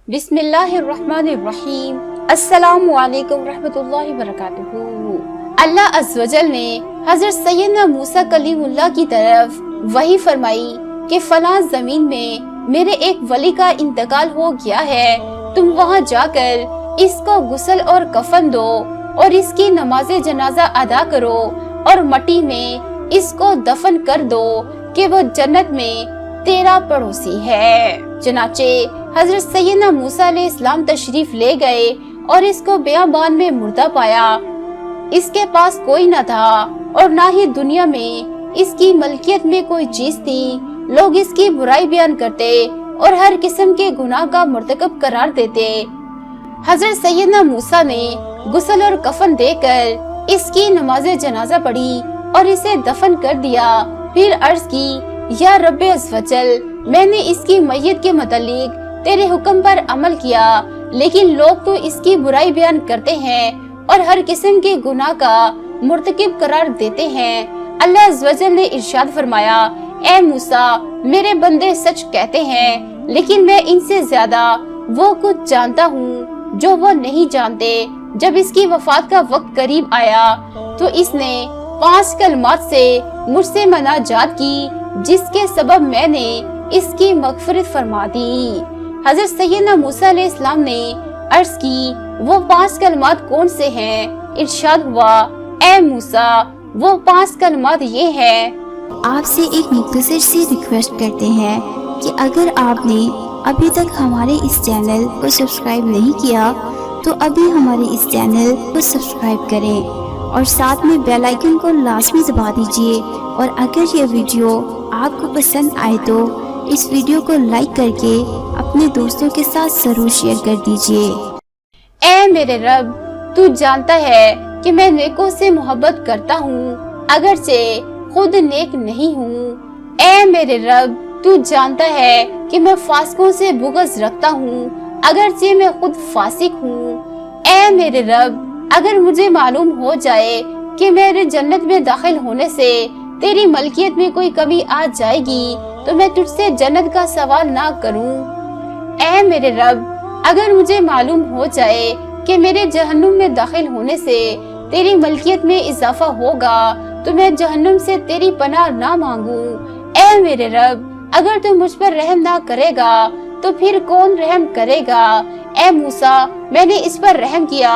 बिस्मिल्लाहिर्रहमानिर्रहीम। अस्सलामु अलैकुम रहमतुल्लाहि वबरकातुहू। अल्लाह अज़्ज़ व जल ने हज़रत सैयदना मूसा कलीमुल्लाह की तरफ वही फरमाई कि फलां जमीन में मेरे एक वली का इंतकाल हो गया है, तुम वहां जाकर इसको गुस्ल और कफन दो और इसकी नमाज जनाजा अदा करो और मट्टी में इसको दफन कर दो कि वो जन्नत में तेरा पड़ोसी है। चनाचे हजरत सैयदना मूसा अलैहिस्सलाम तशरीफ ले गए और इसको बियाबान में मुर्दा पाया। इसके पास कोई न था और ना ही दुनिया में इसकी मलकियत में कोई चीज थी। लोग इसकी बुराई बयान करते और हर किस्म के गुनाह का मुर्तकब करार देते। हजरत सैयदना मूसा ने गुस्ल और कफन देकर इसकी नमाज जनाजा पढ़ी और इसे दफन कर दिया। फिर अर्ज की, या रब्बे अज़्ज़ व जल, मैंने इसकी मैयत के मुतालिक तेरे हुक्म पर अमल किया, लेकिन लोग तो इसकी बुराई बयान करते हैं और हर किस्म के गुनाह का मुर्तकिब करार देते हैं। अल्लाह अज़्ज़ व जल ने इरशाद फरमाया, ए मूसा, मेरे बंदे सच कहते हैं, लेकिन मैं इनसे ज्यादा वो कुछ जानता हूँ जो वो नहीं जानते। जब इसकी वफात का वक्त करीब आया तो इसने 5 कलमात से मुझसे मनाजात की, जिसके सबब मैंने इसकी मगफिरत फरमा दी। हजरत सैयदना मूसा अलैहिस्सलाम ने अर्ज की, वो 5 कलमात कौन से हैं? इरशाद हुआ, ए मूसा, वो 5 कलमात ये हैं। आपसे एक मुख्तसर सी रिक्वेस्ट करते हैं कि अगर आपने अभी तक हमारे इस चैनल को सब्सक्राइब नहीं किया तो अभी हमारे इस चैनल को सब्सक्राइब करें और साथ में बेल आइकन को लाजमी दबा दीजिए। और अगर ये वीडियो आपको पसंद आए तो इस वीडियो को लाइक करके अपने दोस्तों के साथ जरूर शेयर कर दीजिए। ए मेरे रब, तू जानता है कि मैं नेकों से मोहब्बत करता हूँ, अगरचे खुद नेक नहीं हूँ। ए मेरे रब, तू जानता है कि मैं फासिकों से बुग़्ज़ रखता हूँ, अगरचे मैं खुद फासिक हूँ। ए मेरे रब, अगर मुझे मालूम हो जाए कि मेरे जन्नत में दाखिल होने से तेरी मलकियत में कोई कमी आ जाएगी तो मैं तुझसे जन्नत का सवाल ना करूं। ए मेरे रब, अगर मुझे मालूम हो जाए कि मेरे जहन्नुम में दाखिल होने से तेरी मलकियत में इजाफा होगा तो मैं जहन्नुम से तेरी पनाह ना मांगूं। ए मेरे रब, अगर तू मुझ पर रहम ना करेगा तो फिर कौन रहम करेगा? ए मूसा, मैंने इस पर रहम किया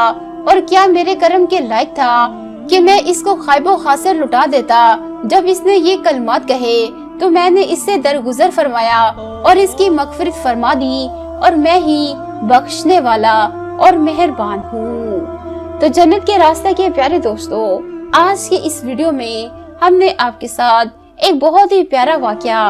और क्या मेरे करम के लायक था कि मैं इसको खैबो खासर लुटा देता। जब इसने ये कलमात कहे तो मैंने इससे दरगुजर फरमाया और इसकी मगफिरत फरमा दी और मैं ही बख्शने वाला और मेहरबान हूँ। तो जन्नत के रास्ते के प्यारे दोस्तों, आज की इस वीडियो में हमने आपके साथ एक बहुत ही प्यारा वाकया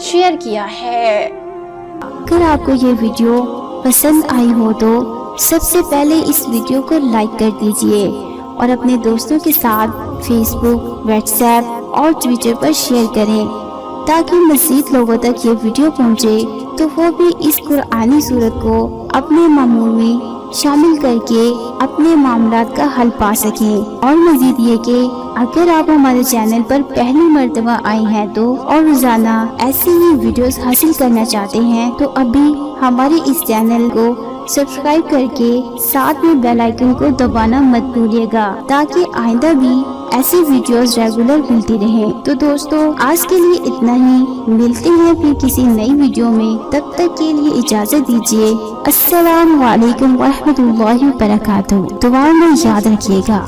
शेयर किया है। अगर आपको ये वीडियो पसंद आई हो तो सबसे पहले इस वीडियो को लाइक कर दीजिए और अपने दोस्तों के साथ फेसबुक, व्हाट्सएप और ट्विटर पर शेयर करें ताकि मज़ीद लोगों तक ये वीडियो पहुंचे तो वो भी इस कुरानी सूरत को अपने मामूल में शामिल करके अपने मामलात का हल पा सकें। और मज़ीद ये कि अगर आप हमारे चैनल पर पहली मर्तबा आए हैं तो और रोजाना ऐसी ही वीडियोस हासिल करना चाहते हैं तो अभी हमारे इस चैनल को सब्सक्राइब करके साथ में बेल आइकन को दबाना मत भूलिएगा ताकि आइंदा भी ऐसी वीडियोस रेगुलर मिलती रहे। तो दोस्तों, आज के लिए इतना ही, मिलते हैं फिर किसी नई वीडियो में। तब तक के लिए इजाजत दीजिए। अस्सलामु अलैकुम व रहमतुल्लाहि व बरकातहू। दुआ में याद रखिएगा।